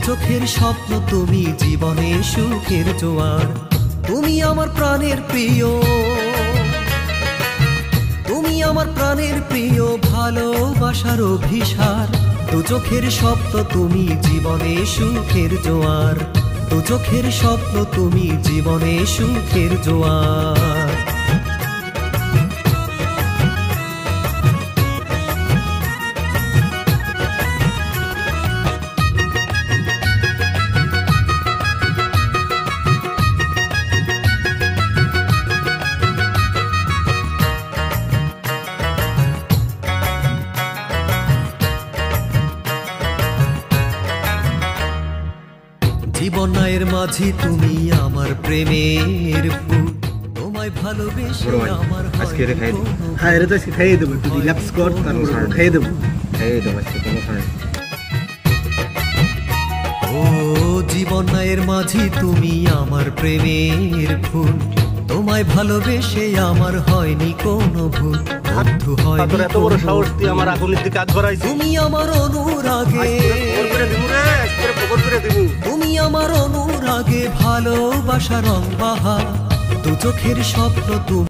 চোখের স্বপ্ন তুমি, জীবনে সুখের জোয়ার। তুমি আমার প্রাণের প্রিয়, তুমি আমার প্রাণের প্রিয়, ভালোবাসার অভিসার। দু চোখের স্বপ্ন তুমি, জীবনে সুখের জোয়ার। দু চোখের স্বপ্ন তুমি, জীবনে সুখের জোয়ার। জীবনের মাঝি তুমি আমার প্রেমের ফুল, তোমায় ভালোবেসে আমার আজকে রে খাই দেব। হ্যাঁ এটা তো আজকে খাইয়ে দেবো, একটু রিল্যাক্স কর, তারপর খাইয়ে দেবো। খাইয়ে দেবো আজকে, কোনো সময় ও জীবনের মাঝি তুমি আমার প্রেমের ফুল, তোমায় ভালোবেসে আমার হয়নি কোনো ভুল। বন্ধু হয়নি তোর এত বড় সাহস, তুই আমার আগুনের দিকে হাত বাড়াইছিস। তুমি আমার অনুরাগে, তুমি আমার অনুরাগে, ভালোবাসা রং বাহা। দু চোখের স্বপ্ন তুমি।